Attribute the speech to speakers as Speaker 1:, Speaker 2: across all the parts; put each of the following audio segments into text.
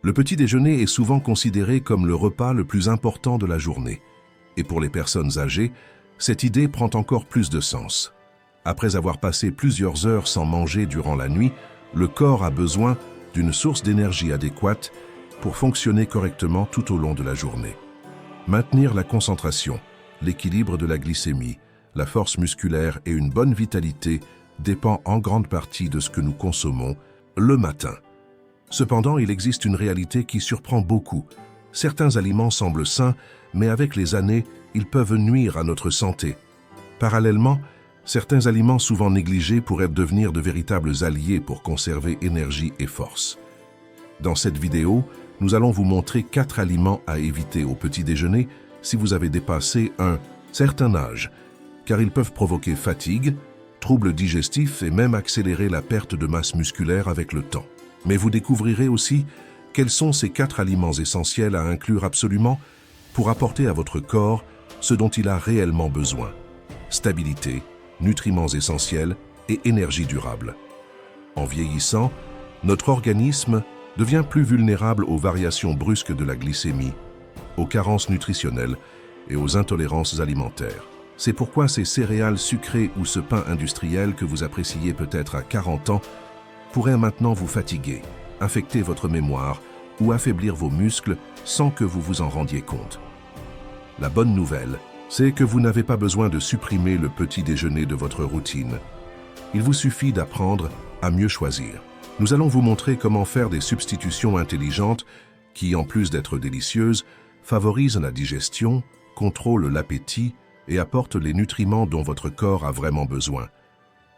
Speaker 1: Le petit déjeuner est souvent considéré comme le repas le plus important de la journée. Et pour les personnes âgées, cette idée prend encore plus de sens. Après avoir passé plusieurs heures sans manger durant la nuit, le corps a besoin d'une source d'énergie adéquate pour fonctionner correctement tout au long de la journée. Maintenir la concentration, l'équilibre de la glycémie, la force musculaire et une bonne vitalité dépend en grande partie de ce que nous consommons le matin. Cependant, il existe une réalité qui surprend beaucoup. Certains aliments semblent sains, mais avec les années, ils peuvent nuire à notre santé. Parallèlement, certains aliments souvent négligés pourraient devenir de véritables alliés pour conserver énergie et force. Dans cette vidéo, nous allons vous montrer 4 aliments à éviter au petit déjeuner si vous avez dépassé un certain âge, car ils peuvent provoquer fatigue, troubles digestifs et même accélérer la perte de masse musculaire avec le temps. Mais vous découvrirez aussi quels sont ces 4 aliments essentiels à inclure absolument pour apporter à votre corps ce dont il a réellement besoin: stabilité, nutriments essentiels et énergie durable. En vieillissant, notre organisme devient plus vulnérable aux variations brusques de la glycémie, aux carences nutritionnelles et aux intolérances alimentaires. C'est pourquoi ces céréales sucrées ou ce pain industriel que vous appréciez peut-être à 40 ans pourrait maintenant vous fatiguer, affecter votre mémoire ou affaiblir vos muscles sans que vous vous en rendiez compte. La bonne nouvelle, c'est que vous n'avez pas besoin de supprimer le petit déjeuner de votre routine. Il vous suffit d'apprendre à mieux choisir. Nous allons vous montrer comment faire des substitutions intelligentes qui, en plus d'être délicieuses, favorisent la digestion, contrôlent l'appétit et apportent les nutriments dont votre corps a vraiment besoin.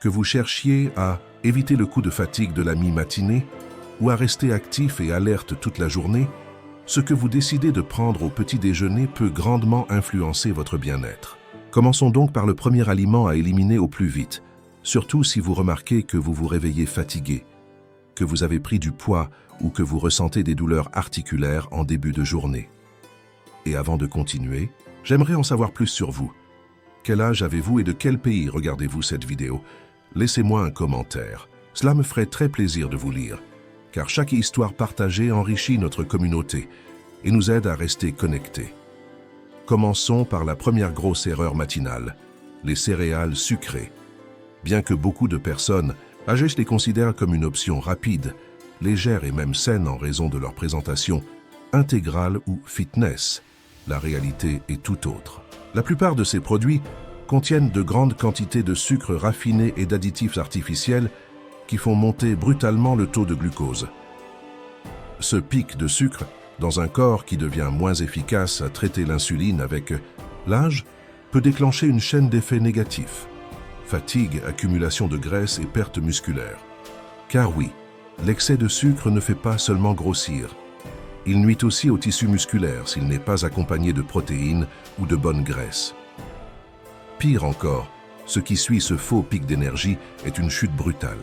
Speaker 1: Que vous cherchiez à éviter le coup de fatigue de la mi-matinée ou à rester actif et alerte toute la journée, ce que vous décidez de prendre au petit déjeuner peut grandement influencer votre bien-être. Commençons donc par le premier aliment à éliminer au plus vite, surtout si vous remarquez que vous vous réveillez fatigué, que vous avez pris du poids ou que vous ressentez des douleurs articulaires en début de journée. Et avant de continuer, j'aimerais en savoir plus sur vous. Quel âge avez-vous et de quel pays regardez-vous cette vidéo? Laissez-moi un commentaire. Cela me ferait très plaisir de vous lire, car chaque histoire partagée enrichit notre communauté et nous aide à rester connectés. Commençons par la première grosse erreur matinale, les céréales sucrées. Bien que beaucoup de personnes âgées les considèrent comme une option rapide, légère et même saine en raison de leur présentation intégrale ou fitness, la réalité est tout autre. La plupart de ces produits contiennent de grandes quantités de sucre raffiné et d'additifs artificiels qui font monter brutalement le taux de glucose. Ce pic de sucre, dans un corps qui devient moins efficace à traiter l'insuline avec l'âge, peut déclencher une chaîne d'effets négatifs: fatigue, accumulation de graisse et perte musculaire. Car oui, l'excès de sucre ne fait pas seulement grossir. Il nuit aussi au tissu musculaire s'il n'est pas accompagné de protéines ou de bonne graisse. Pire encore, ce qui suit ce faux pic d'énergie est une chute brutale.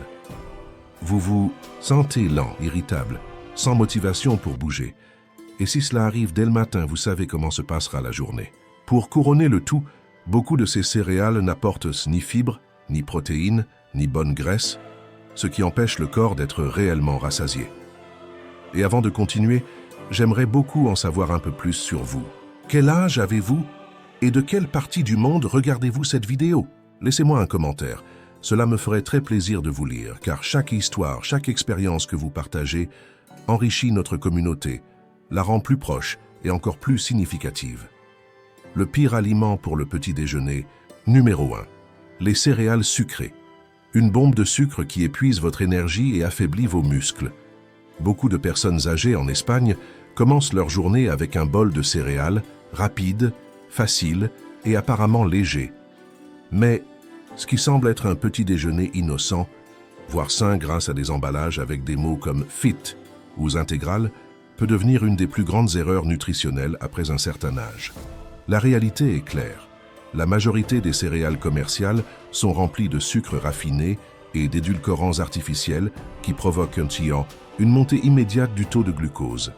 Speaker 1: Vous vous sentez lent, irritable, sans motivation pour bouger. Et si cela arrive dès le matin, vous savez comment se passera la journée. Pour couronner le tout, beaucoup de ces céréales n'apportent ni fibres, ni protéines, ni bonne graisse, ce qui empêche le corps d'être réellement rassasié. Et avant de continuer, j'aimerais beaucoup en savoir un peu plus sur vous. Quel âge avez-vous et de quelle partie du monde regardez-vous cette vidéo? Laissez-moi un commentaire. Cela me ferait très plaisir de vous lire, car chaque histoire, chaque expérience que vous partagez enrichit notre communauté, la rend plus proche et encore plus significative. Le pire aliment pour le petit déjeuner, numéro 1. Les céréales sucrées. Une bombe de sucre qui épuise votre énergie et affaiblit vos muscles. Beaucoup de personnes âgées en Espagne commencent leur journée avec un bol de céréales, rapide, facile et apparemment léger. Mais ce qui semble être un petit déjeuner innocent, voire sain grâce à des emballages avec des mots comme « fit » ou « intégral », peut devenir une des plus grandes erreurs nutritionnelles après un certain âge. La réalité est claire. La majorité des céréales commerciales sont remplies de sucre raffiné et d'édulcorants artificiels qui provoquent une montée immédiate du taux de glucose.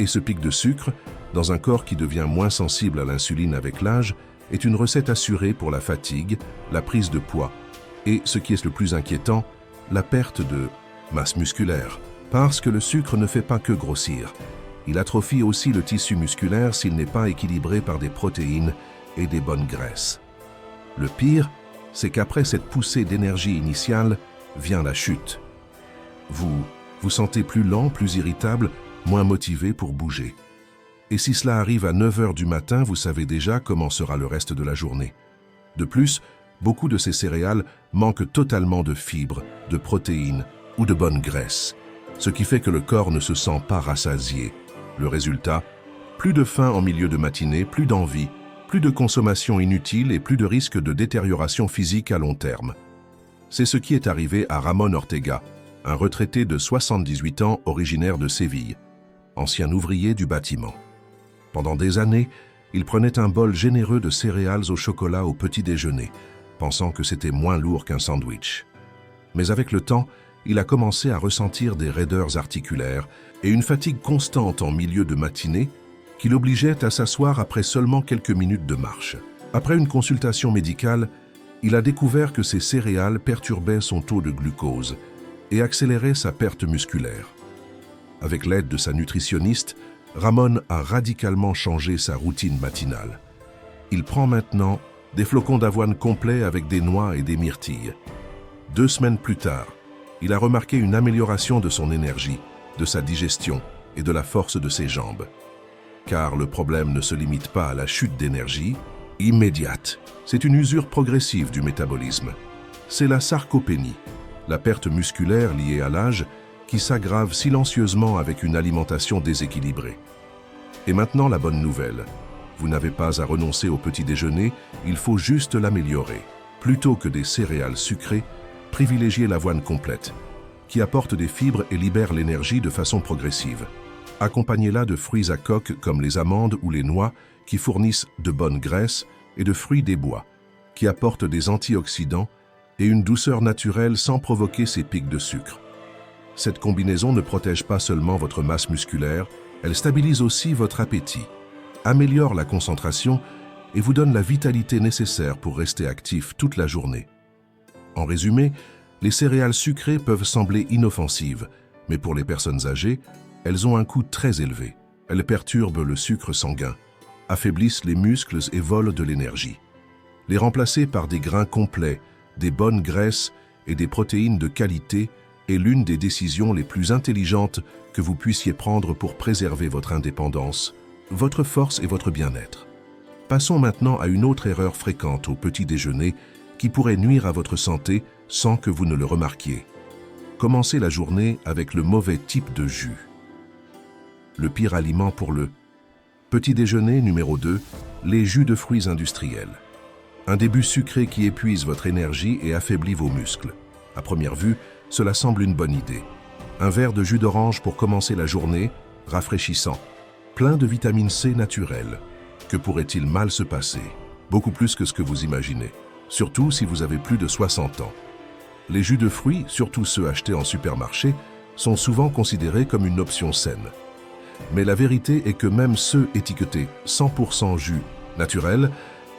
Speaker 1: Et ce pic de sucre, dans un corps qui devient moins sensible à l'insuline avec l'âge, est une recette assurée pour la fatigue, la prise de poids et, ce qui est le plus inquiétant, la perte de masse musculaire Parce que le sucre ne fait pas que grossir. Il atrophie aussi le tissu musculaire s'il n'est pas équilibré par des protéines et des bonnes graisses. Le pire, c'est qu'après cette poussée d'énergie initiale, vient la chute. Vous vous sentez plus lent, plus irritable, moins motivé pour bouger. Et si cela arrive à 9 heures du matin, vous savez déjà comment sera le reste de la journée. De plus, beaucoup de ces céréales manquent totalement de fibres, de protéines ou de bonnes graisses, ce qui fait que le corps ne se sent pas rassasié. Le résultat, plus de faim en milieu de matinée, plus d'envie, plus de consommation inutile et plus de risque de détérioration physique à long terme. C'est ce qui est arrivé à Ramón Ortega, un retraité de 78 ans originaire de Séville, ancien ouvrier du bâtiment. Pendant des années, il prenait un bol généreux de céréales au chocolat au petit déjeuner, pensant que c'était moins lourd qu'un sandwich. Mais avec le temps, il a commencé à ressentir des raideurs articulaires et une fatigue constante en milieu de matinée qui l'obligeait à s'asseoir après seulement quelques minutes de marche. Après une consultation médicale, il a découvert que ces céréales perturbaient son taux de glucose et accéléraient sa perte musculaire. Avec l'aide de sa nutritionniste, Ramón a radicalement changé sa routine matinale. Il prend maintenant des flocons d'avoine complets avec des noix et des myrtilles. 2 semaines plus tard, il a remarqué une amélioration de son énergie, de sa digestion et de la force de ses jambes. Car le problème ne se limite pas à la chute d'énergie immédiate. C'est une usure progressive du métabolisme. C'est la sarcopénie, la perte musculaire liée à l'âge, qui s'aggrave silencieusement avec une alimentation déséquilibrée. Et maintenant la bonne nouvelle. Vous n'avez pas à renoncer au petit déjeuner, il faut juste l'améliorer. Plutôt que des céréales sucrées, privilégiez l'avoine complète, qui apporte des fibres et libère l'énergie de façon progressive. Accompagnez-la de fruits à coque comme les amandes ou les noix qui fournissent de bonnes graisses et de fruits des bois, qui apportent des antioxydants et une douceur naturelle sans provoquer ces pics de sucre. Cette combinaison ne protège pas seulement votre masse musculaire, elle stabilise aussi votre appétit, améliore la concentration et vous donne la vitalité nécessaire pour rester actif toute la journée. En résumé, les céréales sucrées peuvent sembler inoffensives, mais pour les personnes âgées, elles ont un coût très élevé. Elles perturbent le sucre sanguin, affaiblissent les muscles et volent de l'énergie. Les remplacer par des grains complets, des bonnes graisses et des protéines de qualité est l'une des décisions les plus intelligentes que vous puissiez prendre pour préserver votre indépendance, votre force et votre bien-être. Passons maintenant à une autre erreur fréquente au petit déjeuner qui pourrait nuire à votre santé sans que vous ne le remarquiez. Commencez la journée avec le mauvais type de jus. Le pire aliment pour le petit déjeuner numéro 2, les jus de fruits industriels. Un début sucré qui épuise votre énergie et affaiblit vos muscles. À première vue, cela semble une bonne idée. Un verre de jus d'orange pour commencer la journée, rafraîchissant, plein de vitamine C naturelle. Que pourrait-il mal se passer? Beaucoup plus que ce que vous imaginez, surtout si vous avez plus de 60 ans. Les jus de fruits, surtout ceux achetés en supermarché, sont souvent considérés comme une option saine. Mais la vérité est que même ceux étiquetés 100% jus naturel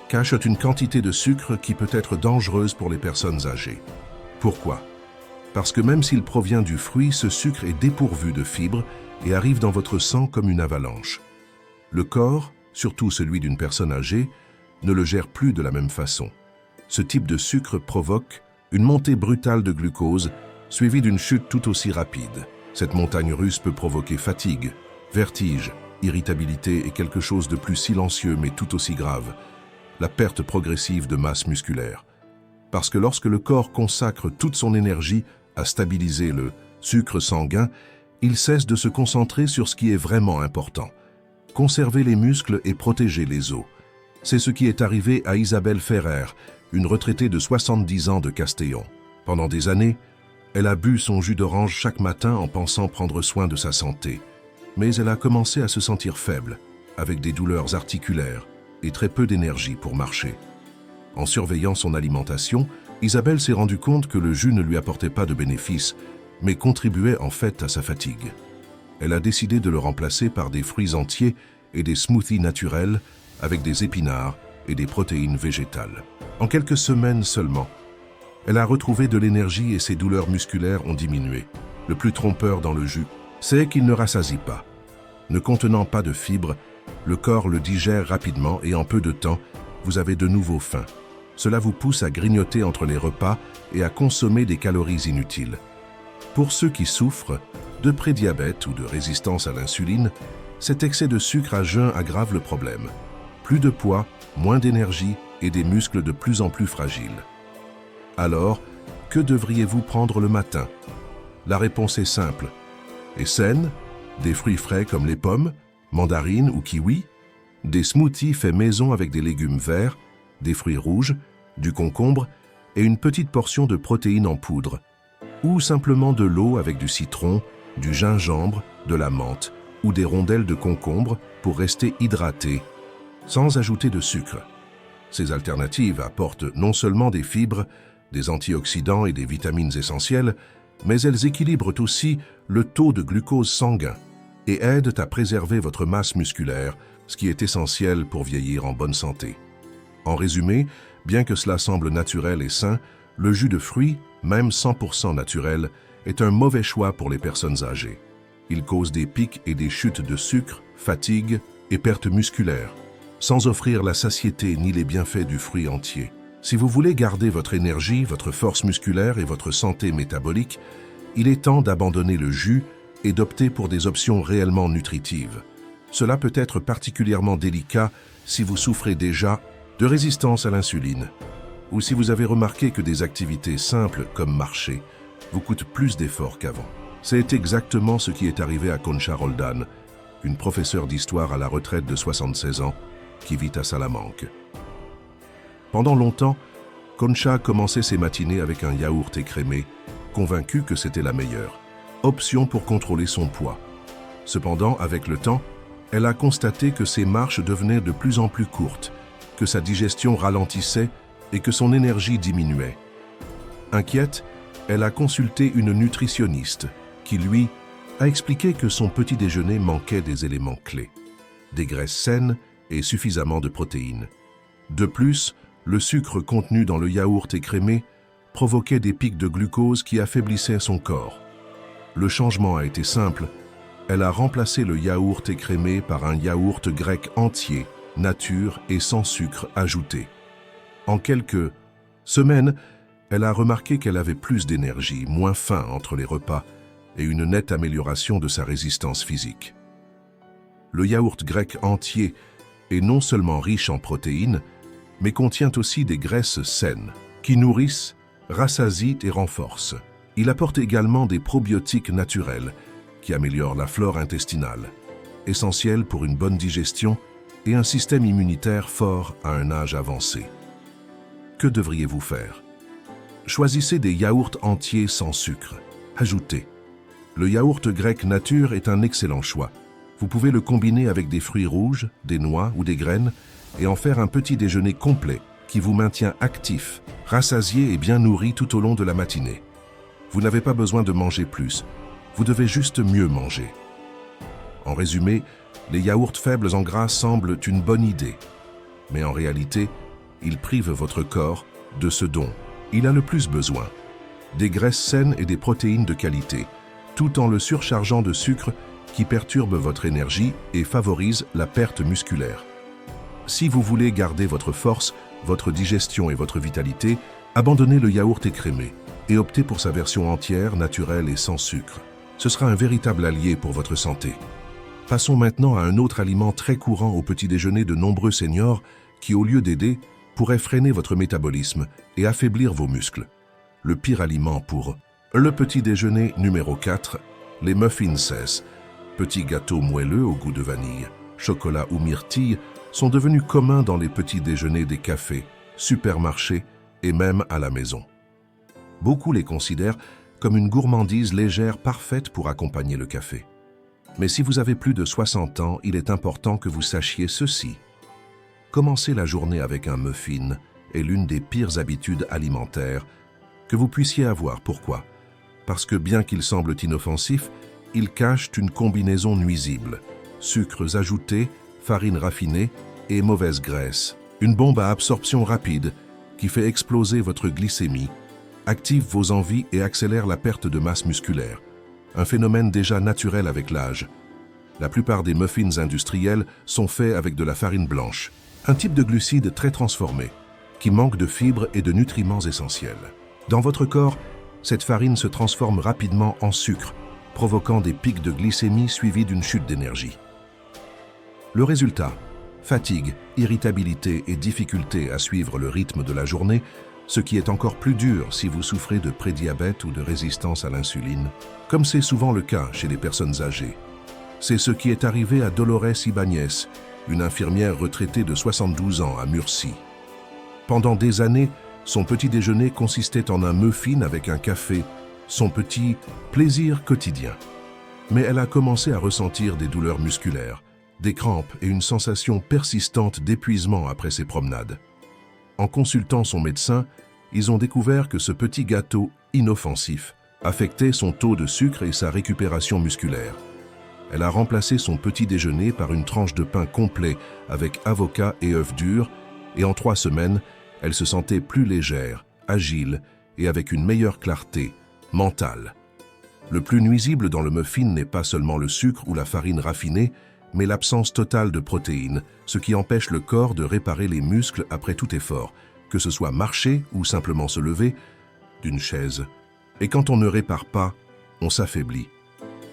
Speaker 1: cachent une quantité de sucre qui peut être dangereuse pour les personnes âgées. Pourquoi? Parce que même s'il provient du fruit, ce sucre est dépourvu de fibres et arrive dans votre sang comme une avalanche. Le corps, surtout celui d'une personne âgée, ne le gère plus de la même façon. Ce type de sucre provoque une montée brutale de glucose, suivie d'une chute tout aussi rapide. Cette montagne russe peut provoquer fatigue, vertige, irritabilité et quelque chose de plus silencieux mais tout aussi grave, la perte progressive de masse musculaire. Parce que lorsque le corps consacre toute son énergie à stabiliser le sucre sanguin, il cesse de se concentrer sur ce qui est vraiment important. Conserver les muscles et protéger les os. C'est ce qui est arrivé à Isabelle Ferrer, une retraitée de 70 ans de Castellón. Pendant des années, elle a bu son jus d'orange chaque matin en pensant prendre soin de sa santé. Mais elle a commencé à se sentir faible, avec des douleurs articulaires et très peu d'énergie pour marcher. En surveillant son alimentation, Isabelle s'est rendue compte que le jus ne lui apportait pas de bénéfices, mais contribuait en fait à sa fatigue. Elle a décidé de le remplacer par des fruits entiers et des smoothies naturels avec des épinards et des protéines végétales. En quelques semaines seulement, elle a retrouvé de l'énergie et ses douleurs musculaires ont diminué. le plus trompeur dans le jus, c'est qu'il ne rassasie pas. Ne contenant pas de fibres, le corps le digère rapidement et en peu de temps, vous avez de nouveau faim. Cela vous pousse à grignoter entre les repas et à consommer des calories inutiles. Pour ceux qui souffrent de prédiabète ou de résistance à l'insuline, cet excès de sucre à jeun aggrave le problème. Plus de poids, moins d'énergie et des muscles de plus en plus fragiles. Alors, que devriez-vous prendre le matin? La réponse est simple et saine, des fruits frais comme les pommes, mandarines ou kiwis, des smoothies faits maison avec des légumes verts, des fruits rouges, du concombre et une petite portion de protéines en poudre, ou simplement de l'eau avec du citron, du gingembre, de la menthe ou des rondelles de concombre pour rester hydraté, sans ajouter de sucre. Ces alternatives apportent non seulement des fibres, des antioxydants et des vitamines essentielles, mais elles équilibrent aussi le taux de glucose sanguin et aident à préserver votre masse musculaire, ce qui est essentiel pour vieillir en bonne santé. En résumé, bien que cela semble naturel et sain, le jus de fruits, même 100% naturel, est un mauvais choix pour les personnes âgées. Il cause des pics et des chutes de sucre, fatigue et perte musculaire, sans offrir la satiété ni les bienfaits du fruit entier. Si vous voulez garder votre énergie, votre force musculaire et votre santé métabolique, il est temps d'abandonner le jus et d'opter pour des options réellement nutritives. Cela peut être particulièrement délicat si vous souffrez déjà de résistance à l'insuline, ou si vous avez remarqué que des activités simples comme marcher vous coûtent plus d'efforts qu'avant. C'est exactement ce qui est arrivé à Concha Roldan, une professeure d'histoire à la retraite de 76 ans qui vit à Salamanque. Pendant longtemps, Concha commençait ses matinées avec un yaourt écrémé, convaincue que c'était la meilleure option pour contrôler son poids. Cependant, avec le temps, elle a constaté que ses marches devenaient de plus en plus courtes, que sa digestion ralentissait et que son énergie diminuait. Inquiète, elle a consulté une nutritionniste qui, lui, a expliqué que son petit déjeuner manquait des éléments clés, des graisses saines et suffisamment de protéines. De plus, le sucre contenu dans le yaourt écrémé provoquait des pics de glucose qui affaiblissaient son corps. Le changement a été simple. Elle a remplacé le yaourt écrémé par un yaourt grec entier, nature et sans sucre ajouté. En quelques semaines, elle a remarqué qu'elle avait plus d'énergie, moins faim entre les repas et une nette amélioration de sa résistance physique. Le yaourt grec entier est non seulement riche en protéines, mais contient aussi des graisses saines qui nourrissent, rassasient et renforcent. Il apporte également des probiotiques naturels qui améliorent la flore intestinale, essentiels pour une bonne digestion et un système immunitaire fort à un âge avancé. Que devriez-vous faire? Choisissez des yaourts entiers sans sucre. Ajoutez. Le yaourt grec nature est un excellent choix. Vous pouvez le combiner avec des fruits rouges, des noix ou des graines et en faire un petit déjeuner complet qui vous maintient actif, rassasié et bien nourri tout au long de la matinée. Vous n'avez pas besoin de manger plus, vous devez juste mieux manger. En résumé, les yaourts faibles en gras semblent une bonne idée, mais en réalité, ils privent votre corps de ce dont il a le plus besoin, des graisses saines et des protéines de qualité, tout en le surchargeant de sucre qui perturbe votre énergie et favorise la perte musculaire. Si vous voulez garder votre force, votre digestion et votre vitalité, abandonnez le yaourt écrémé et optez pour sa version entière, naturelle et sans sucre. Ce sera un véritable allié pour votre santé. Passons maintenant à un autre aliment très courant au petit déjeuner de nombreux seniors qui, au lieu d'aider, pourrait freiner votre métabolisme et affaiblir vos muscles. Le pire aliment pour le petit déjeuner numéro 4, les muffins, petits gâteaux moelleux au goût de vanille, chocolat ou myrtille, sont devenus communs dans les petits déjeuners des cafés, supermarchés et même à la maison. Beaucoup les considèrent comme une gourmandise légère parfaite pour accompagner le café. Mais si vous avez plus de 60 ans, il est important que vous sachiez ceci. Commencer la journée avec un muffin est l'une des pires habitudes alimentaires que vous puissiez avoir. Pourquoi? Parce que bien qu'ils semblent inoffensifs, ils cachent une combinaison nuisible. Sucres ajoutés, farine raffinée et mauvaise graisse. Une bombe à absorption rapide qui fait exploser votre glycémie, active vos envies et accélère la perte de masse musculaire. un phénomène déjà naturel avec l'âge. La plupart des muffins industriels sont faits avec de la farine blanche, un type de glucide très transformé, qui manque de fibres et de nutriments essentiels. Dans votre corps, cette farine se transforme rapidement en sucre, provoquant des pics de glycémie suivis d'une chute d'énergie. Le résultat, fatigue, irritabilité et difficulté à suivre le rythme de la journée, ce qui est encore plus dur si vous souffrez de prédiabète ou de résistance à l'insuline, comme c'est souvent le cas chez les personnes âgées. C'est ce qui est arrivé à Dolores Ibáñez, une infirmière retraitée de 72 ans à Murcie. Pendant des années, son petit déjeuner consistait en un muffin avec un café, son petit plaisir quotidien. Mais elle a commencé à ressentir des douleurs musculaires, des crampes et une sensation persistante d'épuisement après ses promenades. En consultant son médecin, ils ont découvert que ce petit gâteau inoffensif affectait son taux de sucre et sa récupération musculaire. Elle a remplacé son petit déjeuner par une tranche de pain complet avec avocat et œufs durs, et en 3 semaines, elle se sentait plus légère, agile et avec une meilleure clarté mentale. Le plus nuisible dans le muffin n'est pas seulement le sucre ou la farine raffinée, mais l'absence totale de protéines, ce qui empêche le corps de réparer les muscles après tout effort, que ce soit marcher ou simplement se lever d'une chaise. Et quand on ne répare pas, on s'affaiblit.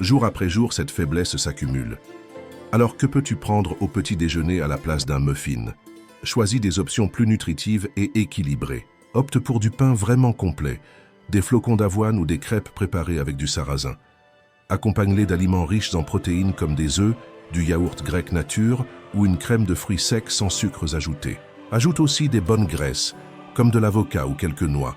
Speaker 1: Jour après jour, cette faiblesse s'accumule. Alors que peux-tu prendre au petit déjeuner à la place d'un muffin? Choisis des options plus nutritives et équilibrées. Opte pour du pain vraiment complet, des flocons d'avoine ou des crêpes préparées avec du sarrasin. Accompagne-les d'aliments riches en protéines comme des œufs, du yaourt grec nature ou une crème de fruits secs sans sucres ajoutés. Ajoute aussi des bonnes graisses, comme de l'avocat ou quelques noix.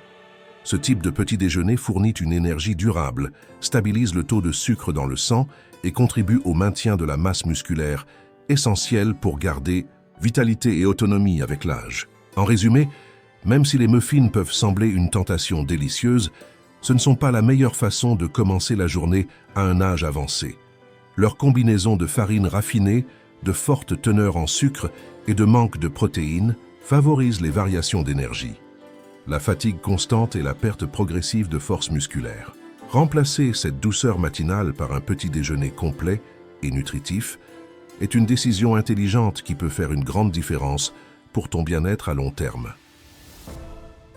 Speaker 1: Ce type de petit déjeuner fournit une énergie durable, stabilise le taux de sucre dans le sang et contribue au maintien de la masse musculaire, essentielle pour garder vitalité et autonomie avec l'âge. En résumé, même si les muffins peuvent sembler une tentation délicieuse, ce ne sont pas la meilleure façon de commencer la journée à un âge avancé. Leur combinaison de farine raffinée, de forte teneur en sucre et de manque de protéines favorise les variations d'énergie, la fatigue constante et la perte progressive de force musculaire. Remplacer cette douceur matinale par un petit déjeuner complet et nutritif est une décision intelligente qui peut faire une grande différence pour ton bien-être à long terme.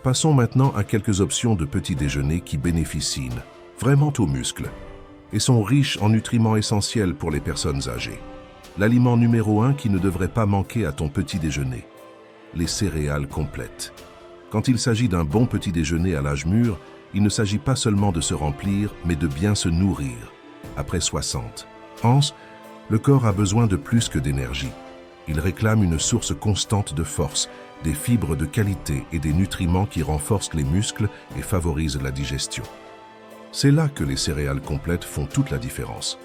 Speaker 1: Passons maintenant à quelques options de petit déjeuner qui bénéficient vraiment aux muscles et sont riches en nutriments essentiels pour les personnes âgées. L'aliment numéro 1 qui ne devrait pas manquer à ton petit déjeuner, les céréales complètes. Quand il s'agit d'un bon petit déjeuner à l'âge mûr, il ne s'agit pas seulement de se remplir, mais de bien se nourrir. Après 60 ans, le corps a besoin de plus que d'énergie. Il réclame une source constante de force, des fibres de qualité et des nutriments qui renforcent les muscles et favorisent la digestion. C'est là que les céréales complètes font toute la différence.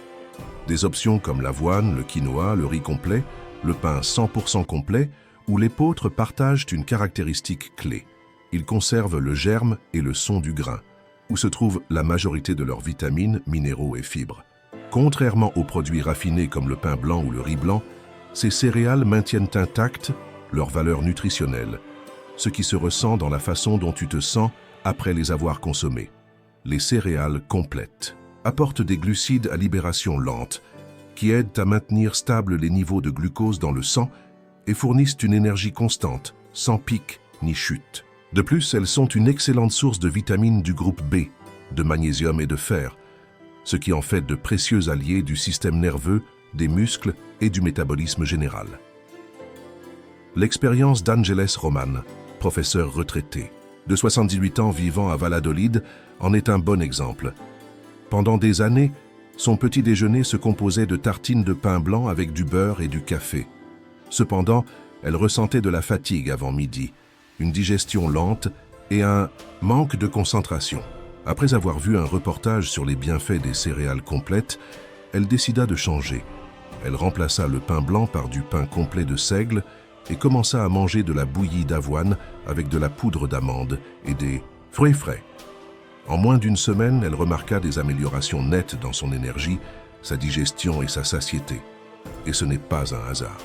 Speaker 1: Des options comme l'avoine, le quinoa, le riz complet, le pain 100% complet ou l'épeautre partagent une caractéristique clé. Ils conservent le germe et le son du grain, où se trouve la majorité de leurs vitamines, minéraux et fibres. Contrairement aux produits raffinés comme le pain blanc ou le riz blanc, ces céréales maintiennent intactes leurs valeurs nutritionnelles, ce qui se ressent dans la façon dont tu te sens après les avoir consommées. Les céréales complètes apportent des glucides à libération lente, qui aident à maintenir stables les niveaux de glucose dans le sang et fournissent une énergie constante, sans pic ni chute. De plus, elles sont une excellente source de vitamines du groupe B, de magnésium et de fer, ce qui en fait de précieux alliés du système nerveux, des muscles et du métabolisme général. L'expérience d'Ángeles Román, professeur retraité, de 78 ans vivant à Valladolid, en est un bon exemple. Pendant des années, son petit déjeuner se composait de tartines de pain blanc avec du beurre et du café. Cependant, elle ressentait de la fatigue avant midi, une digestion lente et un manque de concentration. Après avoir vu un reportage sur les bienfaits des céréales complètes, elle décida de changer. Elle remplaça le pain blanc par du pain complet de seigle et commença à manger de la bouillie d'avoine avec de la poudre d'amande et des fruits frais. En moins d'une semaine, elle remarqua des améliorations nettes dans son énergie, sa digestion et sa satiété. Et ce n'est pas un hasard.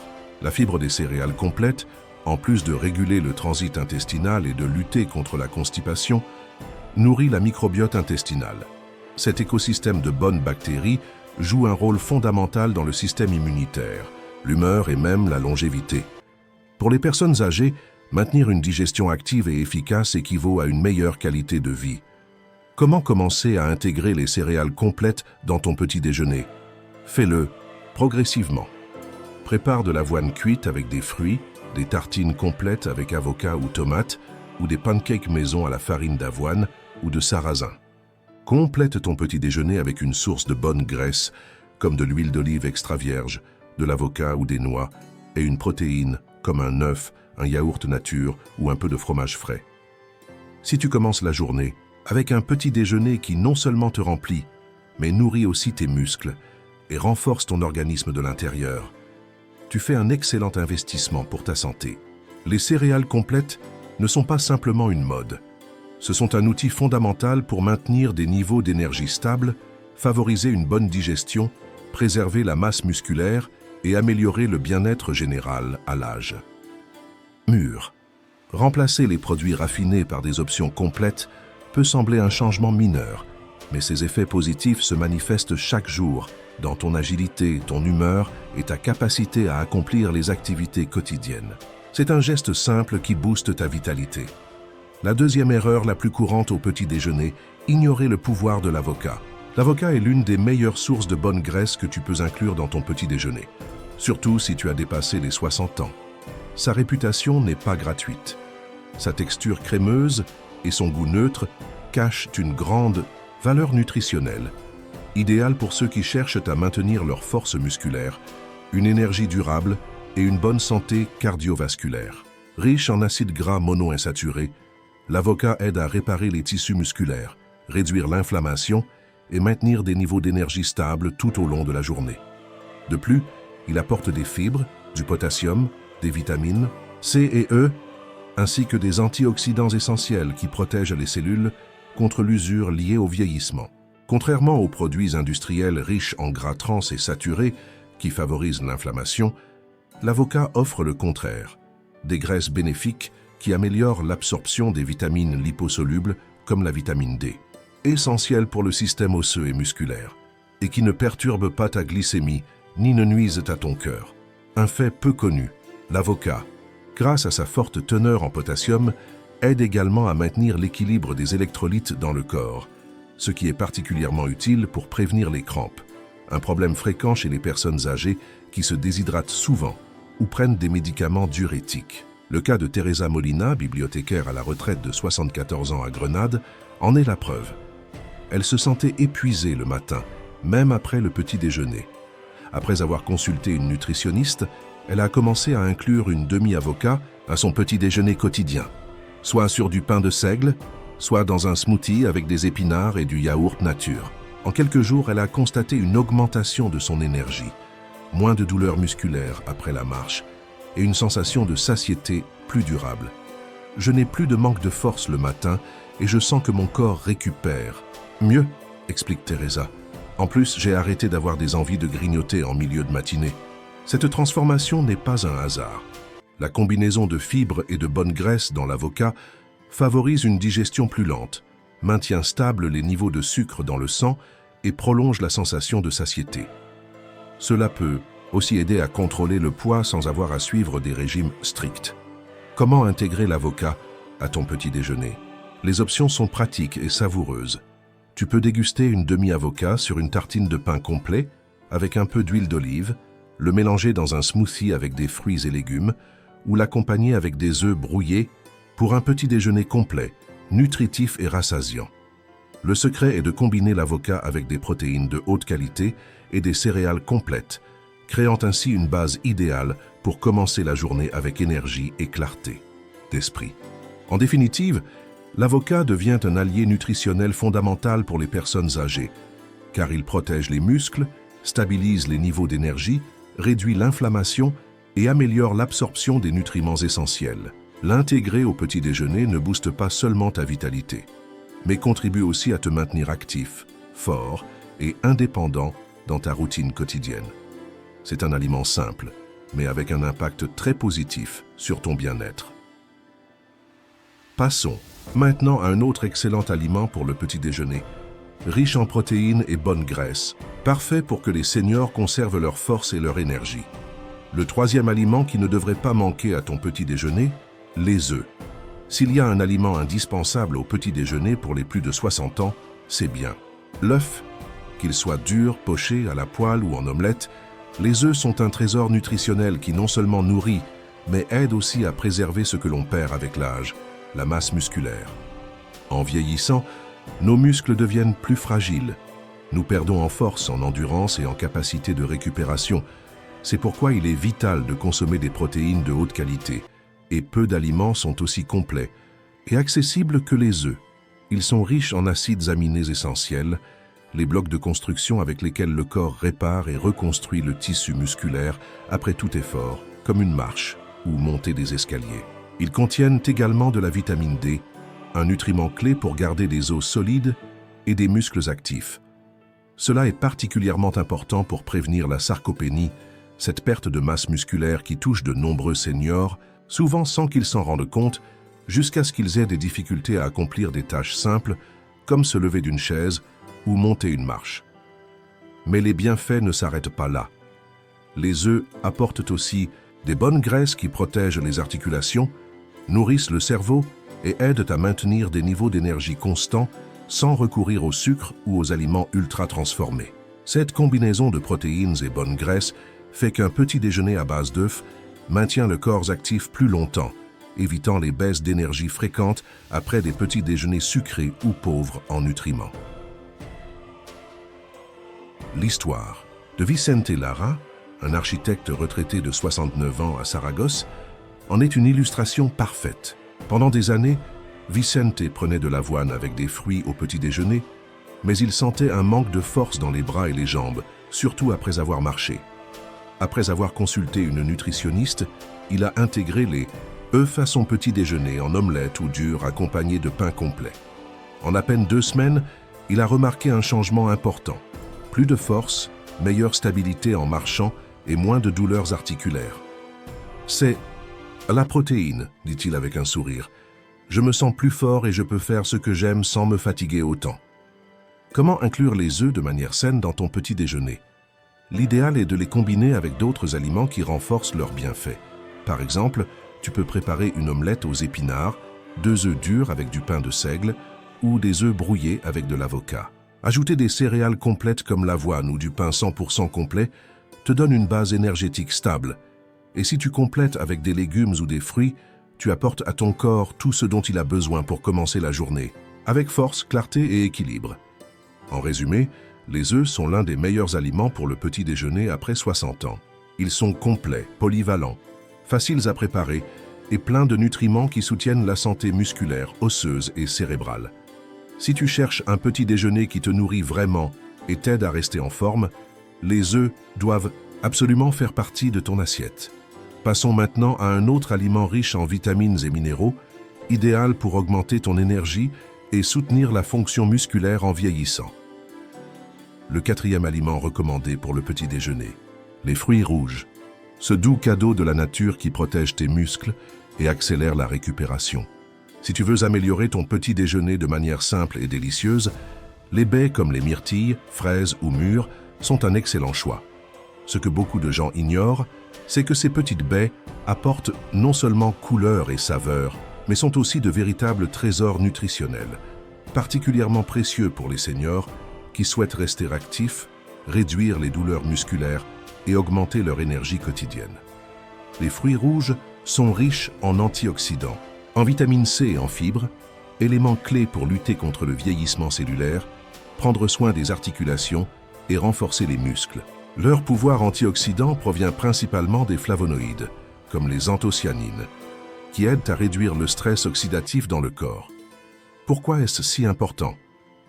Speaker 1: La fibre des céréales complètes, en plus de réguler le transit intestinal et de lutter contre la constipation, nourrit la microbiote intestinale. Cet écosystème de bonnes bactéries joue un rôle fondamental dans le système immunitaire, l'humeur et même la longévité. Pour les personnes âgées, maintenir une digestion active et efficace équivaut à une meilleure qualité de vie. Comment commencer à intégrer les céréales complètes dans ton petit déjeuner? Fais-le progressivement. Prépare de l'avoine cuite avec des fruits, des tartines complètes avec avocat ou tomate, ou des pancakes maison à la farine d'avoine ou de sarrasin. Complète ton petit déjeuner avec une source de bonne graisse, comme de l'huile d'olive extra vierge, de l'avocat ou des noix, et une protéine, comme un œuf, un yaourt nature ou un peu de fromage frais. Si tu commences la journée avec un petit déjeuner qui non seulement te remplit, mais nourrit aussi tes muscles et renforce ton organisme de l'intérieur, tu fais un excellent investissement pour ta santé. Les céréales complètes ne sont pas simplement une mode. Ce sont un outil fondamental pour maintenir des niveaux d'énergie stables, favoriser une bonne digestion, préserver la masse musculaire et améliorer le bien-être général à l'âge. Mûr. Remplacer les produits raffinés par des options complètes peut sembler un changement mineur, mais ses effets positifs se manifestent chaque jour dans ton agilité, ton humeur et ta capacité à accomplir les activités quotidiennes. C'est un geste simple qui booste ta vitalité. La deuxième erreur la plus courante au petit déjeuner, ignorer le pouvoir de l'avocat. L'avocat est l'une des meilleures sources de bonne graisse que tu peux inclure dans ton petit déjeuner, surtout si tu as dépassé les 60 ans. Sa réputation n'est pas gratuite. Sa texture crémeuse et son goût neutre cachent une grande valeur nutritionnelle, idéale pour ceux qui cherchent à maintenir leur force musculaire, une énergie durable et une bonne santé cardiovasculaire. Riche en acides gras monoinsaturés, l'avocat aide à réparer les tissus musculaires, réduire l'inflammation et maintenir des niveaux d'énergie stables tout au long de la journée. De plus, il apporte des fibres, du potassium, des vitamines C et E, ainsi que des antioxydants essentiels qui protègent les cellules contre l'usure liée au vieillissement. Contrairement aux produits industriels riches en gras trans et saturés qui favorisent l'inflammation, l'avocat offre le contraire, des graisses bénéfiques qui améliorent l'absorption des vitamines liposolubles comme la vitamine D, essentielle pour le système osseux et musculaire, et qui ne perturbent pas ta glycémie ni ne nuisent à ton cœur. Un fait peu connu, l'avocat, grâce à sa forte teneur en potassium, aide également à maintenir l'équilibre des électrolytes dans le corps, ce qui est particulièrement utile pour prévenir les crampes, un problème fréquent chez les personnes âgées qui se déshydratent souvent ou prennent des médicaments diurétiques. Le cas de Teresa Molina, bibliothécaire à la retraite de 74 ans à Grenade, en est la preuve. Elle se sentait épuisée le matin, même après le petit déjeuner. Après avoir consulté une nutritionniste, elle a commencé à inclure une demi-avocat à son petit déjeuner quotidien, soit sur du pain de seigle, soit dans un smoothie avec des épinards et du yaourt nature. En quelques jours, elle a constaté une augmentation de son énergie, moins de douleurs musculaires après la marche et une sensation de satiété plus durable. Je n'ai plus de manque de force le matin et je sens que mon corps récupère. Mieux, explique Teresa. En plus, j'ai arrêté d'avoir des envies de grignoter en milieu de matinée. Cette transformation n'est pas un hasard. La combinaison de fibres et de bonne graisse dans l'avocat favorise une digestion plus lente, maintient stable les niveaux de sucre dans le sang et prolonge la sensation de satiété. Cela peut aussi aider à contrôler le poids sans avoir à suivre des régimes stricts. Comment intégrer l'avocat à ton petit déjeuner? Les options sont pratiques et savoureuses. Tu peux déguster une demi-avocat sur une tartine de pain complet avec un peu d'huile d'olive, le mélanger dans un smoothie avec des fruits et légumes ou l'accompagner avec des œufs brouillés pour un petit déjeuner complet, nutritif et rassasiant. Le secret est de combiner l'avocat avec des protéines de haute qualité et des céréales complètes, créant ainsi une base idéale pour commencer la journée avec énergie et clarté d'esprit. En définitive, l'avocat devient un allié nutritionnel fondamental pour les personnes âgées, car il protège les muscles, stabilise les niveaux d'énergie, réduit l'inflammation et améliore l'absorption des nutriments essentiels. L'intégrer au petit déjeuner ne booste pas seulement ta vitalité, mais contribue aussi à te maintenir actif, fort et indépendant dans ta routine quotidienne. C'est un aliment simple, mais avec un impact très positif sur ton bien-être. Passons maintenant à un autre excellent aliment pour le petit déjeuner, riche en protéines et bonne graisse, parfait pour que les seniors conservent leur force et leur énergie. Le troisième aliment qui ne devrait pas manquer à ton petit déjeuner, les œufs. S'il y a un aliment indispensable au petit déjeuner pour les plus de 60 ans, c'est bien l'œuf. Qu'il soit dur, poché, à la poêle ou en omelette, les œufs sont un trésor nutritionnel qui non seulement nourrit, mais aide aussi à préserver ce que l'on perd avec l'âge, la masse musculaire. En vieillissant, nos muscles deviennent plus fragiles. Nous perdons en force, en endurance et en capacité de récupération. C'est pourquoi il est vital de consommer des protéines de haute qualité. Et peu d'aliments sont aussi complets et accessibles que les œufs. Ils sont riches en acides aminés essentiels, les blocs de construction avec lesquels le corps répare et reconstruit le tissu musculaire après tout effort, comme une marche ou monter des escaliers. Ils contiennent également de la vitamine D, un nutriment clé pour garder des os solides et des muscles actifs. Cela est particulièrement important pour prévenir la sarcopénie, cette perte de masse musculaire qui touche de nombreux seniors, souvent sans qu'ils s'en rendent compte, jusqu'à ce qu'ils aient des difficultés à accomplir des tâches simples, comme se lever d'une chaise ou monter une marche. Mais les bienfaits ne s'arrêtent pas là. Les œufs apportent aussi des bonnes graisses qui protègent les articulations, nourrissent le cerveau et aident à maintenir des niveaux d'énergie constants sans recourir au sucre ou aux aliments ultra transformés. Cette combinaison de protéines et bonnes graisses fait qu'un petit déjeuner à base d'œufs maintient le corps actif plus longtemps, évitant les baisses d'énergie fréquentes après des petits déjeuners sucrés ou pauvres en nutriments. L'histoire de Vicente Lara, un architecte retraité de 69 ans à Saragosse, en est une illustration parfaite. Pendant des années, Vicente prenait de l'avoine avec des fruits au petit déjeuner, mais il sentait un manque de force dans les bras et les jambes, surtout après avoir marché. Après avoir consulté une nutritionniste, il a intégré les œufs à son petit déjeuner en omelette ou dur accompagné de pain complet. En à peine 2 semaines, il a remarqué un changement important. Plus de force, meilleure stabilité en marchant et moins de douleurs articulaires. C'est la protéine, dit-il avec un sourire. Je me sens plus fort et je peux faire ce que j'aime sans me fatiguer autant. Comment inclure les œufs de manière saine dans ton petit déjeuner? L'idéal est de les combiner avec d'autres aliments qui renforcent leurs bienfaits. Par exemple, tu peux préparer une omelette aux épinards, 2 œufs durs avec du pain de seigle ou des œufs brouillés avec de l'avocat. Ajouter des céréales complètes comme l'avoine ou du pain 100% complet te donne une base énergétique stable. Et si tu complètes avec des légumes ou des fruits, tu apportes à ton corps tout ce dont il a besoin pour commencer la journée, avec force, clarté et équilibre. En résumé, les œufs sont l'un des meilleurs aliments pour le petit déjeuner après 60 ans. Ils sont complets, polyvalents, faciles à préparer et pleins de nutriments qui soutiennent la santé musculaire, osseuse et cérébrale. Si tu cherches un petit déjeuner qui te nourrit vraiment et t'aide à rester en forme, les œufs doivent absolument faire partie de ton assiette. Passons maintenant à un autre aliment riche en vitamines et minéraux, idéal pour augmenter ton énergie et soutenir la fonction musculaire en vieillissant. Le 4e aliment recommandé pour le petit déjeuner, les fruits rouges. Ce doux cadeau de la nature qui protège tes muscles et accélère la récupération. Si tu veux améliorer ton petit déjeuner de manière simple et délicieuse, les baies comme les myrtilles, fraises ou mûres sont un excellent choix. Ce que beaucoup de gens ignorent, c'est que ces petites baies apportent non seulement couleur et saveur, mais sont aussi de véritables trésors nutritionnels, particulièrement précieux pour les seniors qui souhaitent rester actifs, réduire les douleurs musculaires et augmenter leur énergie quotidienne. Les fruits rouges sont riches en antioxydants, en vitamine C et en fibres, éléments clés pour lutter contre le vieillissement cellulaire, prendre soin des articulations et renforcer les muscles. Leur pouvoir antioxydant provient principalement des flavonoïdes, comme les anthocyanines, qui aident à réduire le stress oxydatif dans le corps. Pourquoi est-ce si important?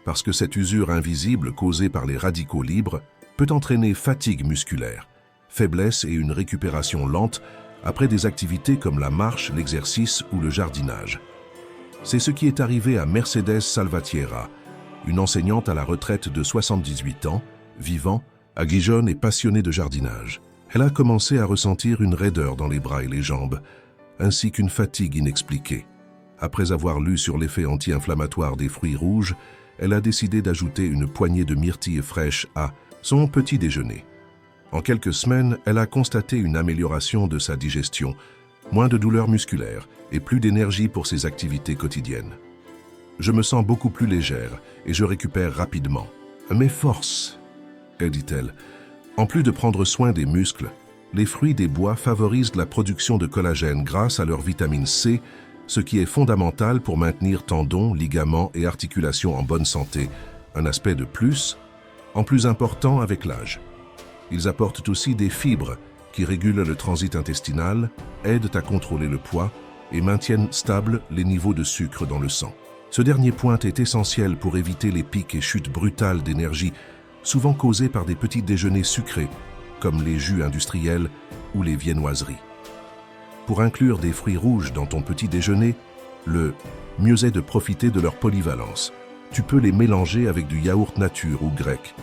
Speaker 1: Parce que cette usure invisible causée par les radicaux libres peut entraîner fatigue musculaire, faiblesse et une récupération lente après des activités comme la marche, l'exercice ou le jardinage. C'est ce qui est arrivé à Mercedes Salvatierra, une enseignante à la retraite de 78 ans, vivant à Gijón et passionnée de jardinage. Elle a commencé à ressentir une raideur dans les bras et les jambes, ainsi qu'une fatigue inexpliquée. Après avoir lu sur l'effet anti-inflammatoire des fruits rouges, elle a décidé d'ajouter une poignée de myrtilles fraîches à son petit déjeuner. En quelques semaines, elle a constaté une amélioration de sa digestion, moins de douleurs musculaires et plus d'énergie pour ses activités quotidiennes. Je me sens beaucoup plus légère et je récupère rapidement. Mes forces, dit-elle. En plus de prendre soin des muscles, les fruits des bois favorisent la production de collagène grâce à leur vitamine C, ce qui est fondamental pour maintenir tendons, ligaments et articulations en bonne santé, un aspect de plus, en plus important avec l'âge. Ils apportent aussi des fibres qui régulent le transit intestinal, aident à contrôler le poids et maintiennent stables les niveaux de sucre dans le sang. Ce dernier point est essentiel pour éviter les pics et chutes brutales d'énergie, souvent causées par des petits déjeuners sucrés, comme les jus industriels ou les viennoiseries. Pour inclure des fruits rouges dans ton petit déjeuner, le mieux est de profiter de leur polyvalence. Tu peux les mélanger avec du yaourt nature ou grec,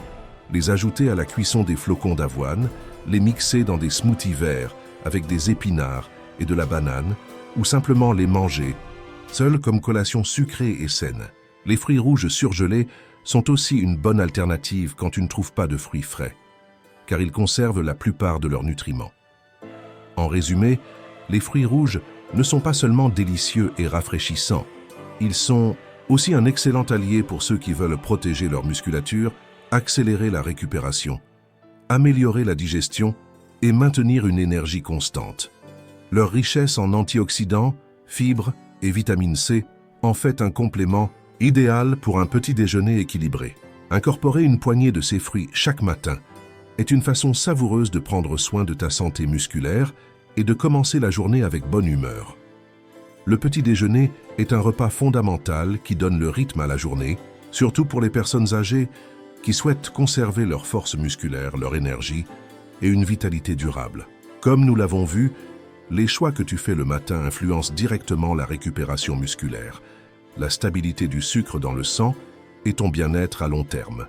Speaker 1: les ajouter à la cuisson des flocons d'avoine, les mixer dans des smoothies verts avec des épinards et de la banane, ou simplement les manger, seuls comme collation sucrée et saine. Les fruits rouges surgelés sont aussi une bonne alternative quand tu ne trouves pas de fruits frais, car ils conservent la plupart de leurs nutriments. En résumé, les fruits rouges ne sont pas seulement délicieux et rafraîchissants, ils sont aussi un excellent allié pour ceux qui veulent protéger leur musculature, accélérer la récupération, améliorer la digestion et maintenir une énergie constante. Leur richesse en antioxydants, fibres et vitamine C en fait un complément idéal pour un petit déjeuner équilibré. Incorporer une poignée de ces fruits chaque matin est une façon savoureuse de prendre soin de ta santé musculaire et de commencer la journée avec bonne humeur. Le petit déjeuner est un repas fondamental qui donne le rythme à la journée, surtout pour les personnes âgées qui souhaitent conserver leur force musculaire, leur énergie et une vitalité durable. Comme nous l'avons vu, les choix que tu fais le matin influencent directement la récupération musculaire, la stabilité du sucre dans le sang et ton bien-être à long terme.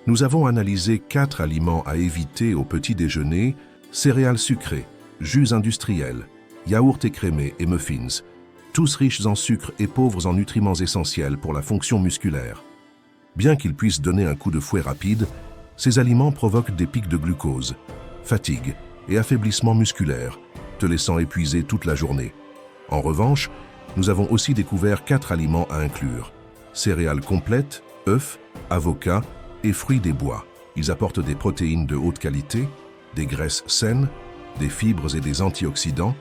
Speaker 1: Nous avons analysé 4 aliments à éviter au petit déjeuner: céréales sucrées, jus industriels, yaourts écrémés et muffins, tous riches en sucre et pauvres en nutriments essentiels pour la fonction musculaire. Bien qu'ils puissent donner un coup de fouet rapide, ces aliments provoquent des pics de glucose, fatigue et affaiblissement musculaire, te laissant épuisé toute la journée. En revanche, nous avons aussi découvert 4 aliments à inclure: céréales complètes, œufs, avocats et fruits des bois. Ils apportent des protéines de haute qualité, des graisses saines, des fibres et des antioxydants,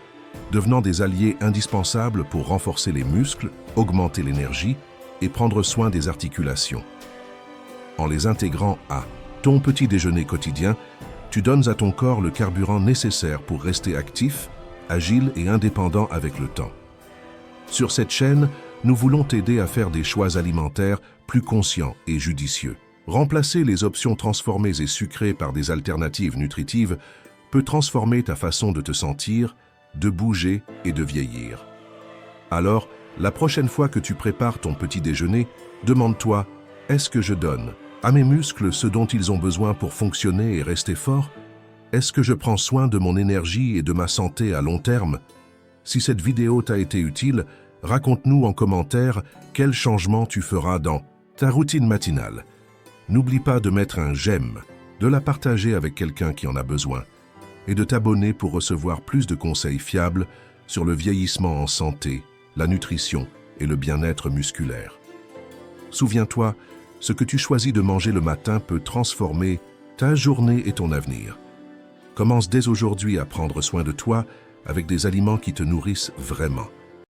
Speaker 1: devenant des alliés indispensables pour renforcer les muscles, augmenter l'énergie et prendre soin des articulations. En les intégrant à ton petit déjeuner quotidien, tu donnes à ton corps le carburant nécessaire pour rester actif, agile et indépendant avec le temps. Sur cette chaîne, nous voulons t'aider à faire des choix alimentaires plus conscients et judicieux. Remplacer les options transformées et sucrées par des alternatives nutritives peut transformer ta façon de te sentir, de bouger et de vieillir. Alors, la prochaine fois que tu prépares ton petit déjeuner, demande-toi: est-ce que je donne à mes muscles ce dont ils ont besoin pour fonctionner et rester forts? Est-ce que je prends soin de mon énergie et de ma santé à long terme? Si cette vidéo t'a été utile, raconte-nous en commentaire quel changement tu feras dans ta routine matinale. N'oublie pas de mettre un j'aime, de la partager avec quelqu'un qui en a besoin et de t'abonner pour recevoir plus de conseils fiables sur le vieillissement en santé, la nutrition et le bien-être musculaire. Souviens-toi, ce que tu choisis de manger le matin peut transformer ta journée et ton avenir. Commence dès aujourd'hui à prendre soin de toi avec des aliments qui te nourrissent vraiment.